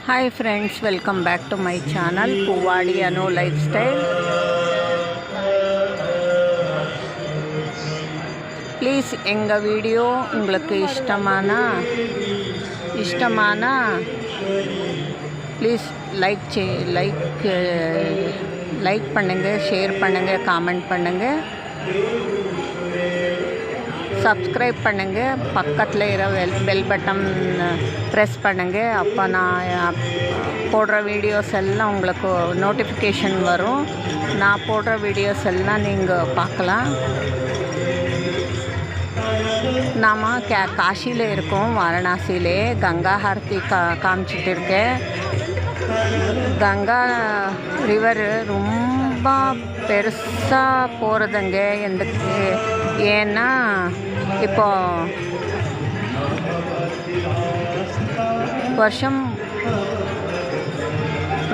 Hi friends, welcome back to my channel Puvadi Anu Lifestyle. Please எங்க video உங்களுக்கு இஷ்டமானா please like பண்ணுங்க, share பண்ணுங்க, comment பண்ணுங்க, subscribe பண்ணுங்க, பக்கத்தில் பெல் பட்டன் ப்ரெஸ் பண்ணுங்க. அப்போ நான் போடுற வீடியோஸ் எல்லாம் உங்களுக்கு நோட்டிஃபிகேஷன் வரும். நான் போடுற வீடியோஸ் எல்லாம் நீங்கள் பார்க்கலாம். நாம் காசியில் இருக்கோம், வாரணாசியிலே கங்கா ஆரத்தி காமிச்சிட்டு இருக்கேன். கங்கா ரிவர் ரொம்ப பெருசாக போகிறதுங்க. ஏன்னா இப்போ வருஷம்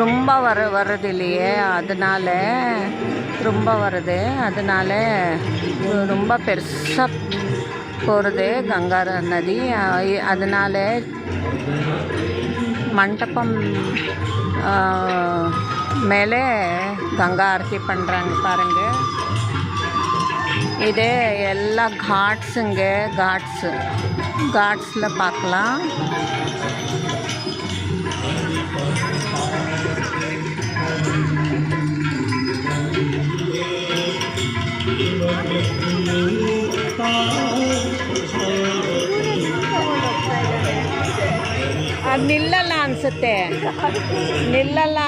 ரொம்ப வர்றது இல்லையே, அதனால ரொம்ப வருது. அதனால ரொம்ப பெருசாக போகிறது கங்கா நதி. அதனால மண்டபம் மேலே கங்கா ஆரத்தி பண்ணுறாங்க பாருங்கள். இது எல்லா ಘಾಟ್ஸுங்க, ಘಾಟ್ஸில் பார்க்கலாம். ಅದು ನಿಲ್ಲಲ್ಲ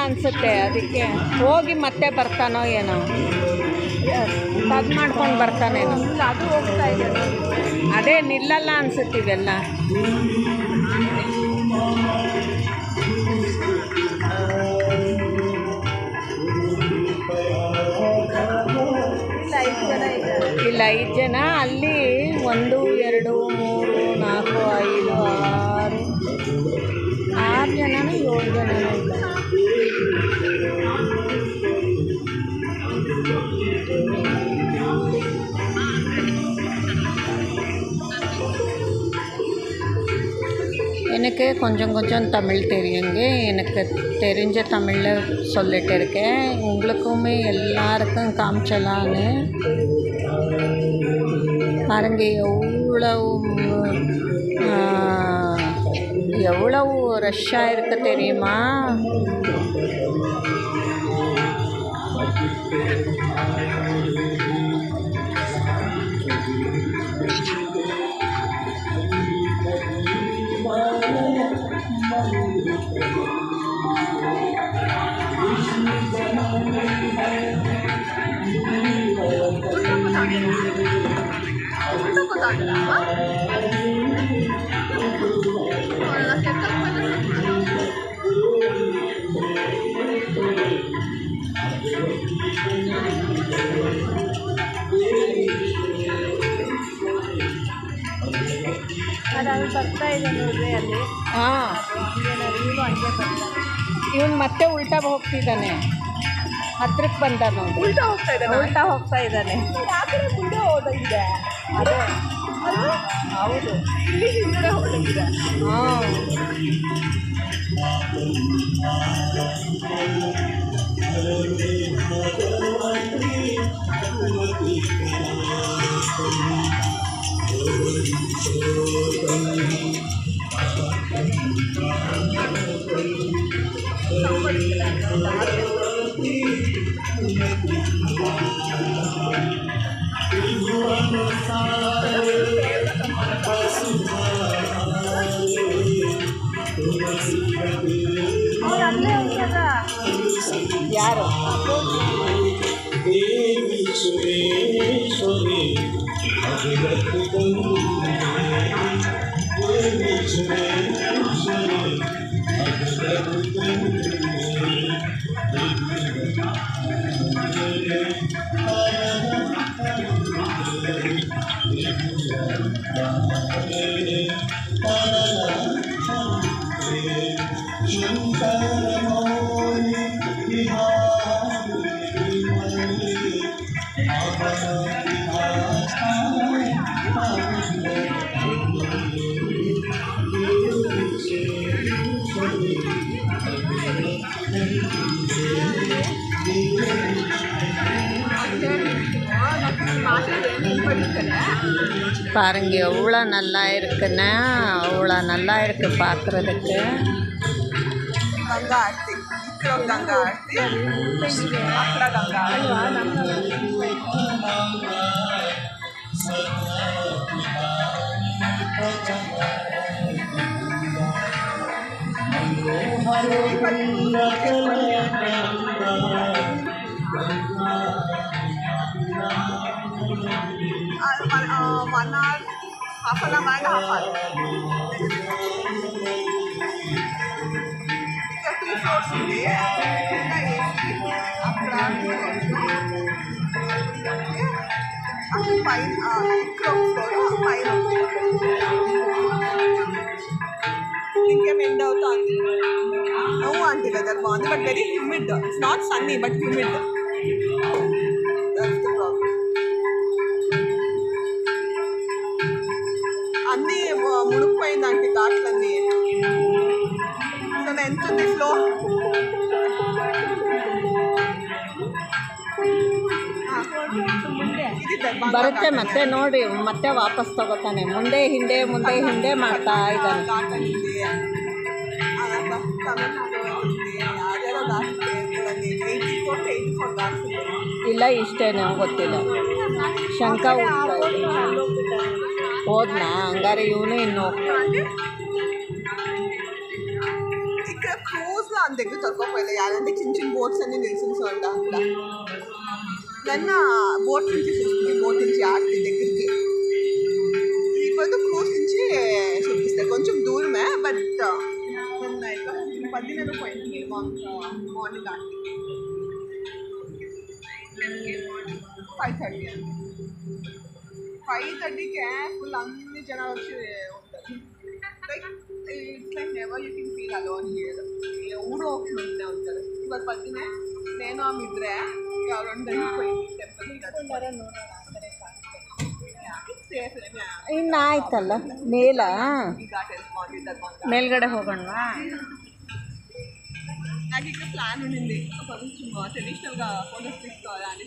ಅನಿಸುತ್ತೆ, ಅದಕ್ಕೆ ಹೋಗಿ ಮತ್ತೆ ಬರ್ತಾನೋ ಏನೋ, ತಗ್ ಮಾಡ್ಕೊಂಡು ಬರ್ತಾನೇನೋ. ಅದು ಹೋಗ್ತಾ ಇದೆ, ಅದೇ ನಿಲ್ಲಲ್ಲ ಅನ್ಸುತ್ತೀವೆಲ್ಲ. ಇಲ್ಲ 5 ಜನ, ಅಲ್ಲಿ 1 2 3 4 5 6 ಜನನೂ 7 ಜನನೂ ಇಲ್ಲ. எனக்கு கொஞ்சம் தமிழ் தெரியுங்க. எனக்கு தெரிஞ்ச தமிழில் சொல்லிட்டு இருக்கேன். உங்களுக்குமே எல்லாருக்கும் காமிச்சலான்னு பாருங்க. எவ்வளவு ரஷ்ஷாக இருக்கு தெரியுமா? ಅದು ಬರ್ತಾ ಇದೆ ನೋಡ್ರಿ ಅಲ್ಲಿ. ಇವನು ಮತ್ತೆ ಉಲ್ಟಾ ಹೋಗ್ತಿದ್ದಾನೆ, ಹತ್ರಕ್ಕೆ ಬಂದ ನೋಡಿ. ಉಲ್ಟಾ ಹೋಗ್ತಾ ಇದ್ದಾನೆ. ಮುಂದೆ ಹೋಗಿದೆ, ಅದೇ ಹೌದು, ಇಲ್ಲಿ ಹಿಂದೆ ಹೋಗಿದೆ. ಯಾರು பாருங்க எவ்வளோ நல்லா இருக்குன்னா அவ்வளோ நல்லா இருக்கு பார்க்குறதுக்கு. ಗಂಗಾ ಆರತಿ ಗಂಗಾ ಆರತಿ ಅక్కడ Ganga one hour half an hour and half hour two floors ಇದೆ ಅక్కడ పైన ఫ్లోర్ పైన ఇంకేం ఎండ్ అవుతుంది నువ్వు అంటే వెదర్ బాగుంది but very humid it's not Sunny but humid that's the problem అన్నీ ముడిపోయిందంటే ఘాట్లన్నీ సో ఎంత ఉంది ఫ్లో ಬರುತ್ತೆ ಮತ್ತೆ ನೋಡಿ ಮತ್ತೆ ವಾಪಸ್ ತಗೋತಾನೆ ಮುಂದೆ ಹಿಂದೆ ಮುಂದೆ ಹಿಂದೆ ಮಾಡ್ತಾ ಇದ್ದಾನೆ. ಇಲ್ಲ ಇಷ್ಟೇ ನಮ್ಗೆ ಗೊತ್ತಿಲ್ಲ. ಶಂಕ ಹೋದ್ನಾ ಹಂಗಾರೆ ಇವನು ಇನ್ನು ఇక్కడ క్రూజ్లో అంత దగ్గర దొరకకపోయలే యాదంటే చిన్న చిన్న బోట్స్ అన్నీ నిలిచించండి అట్లా నిన్న బోట్ నుంచి చూస్తుంది బోట్ నుంచి ఆడితే దగ్గరికి ఇప్పుడు క్రూజ్ నుంచి చూపిస్తాయి కొంచెం దూరమే బట్ నిన్న ఇట్లా 10 పోయింది మార్నింగ్ ఆడితే 5:30 5:30కే ఫుల్ అన్ని జనాలు వచ్చి ఉంటారు like it's like never you can feel alone here ఎవరో ఒకరు ఉండే ఉంటారు ಇವಾಗ ಪದ್ದಿನೇ నేను ಆమె ಇದ್ರೆ ಅವರೊಂದು ಹೋಯ್ತು ಟೆಂಪಲ್ ಇನ್ನು ಆಯ್ತಲ್ಲ ಮೇಲ ಮೇಲ್ಗಡೆ ಹೋಗೋಣ. నాకు ఇక్కడ ప్లాన్ ఉండింది కొంచెం ట్రెడిషనల్గా ఫోటోస్ తీసుకోవాలి అని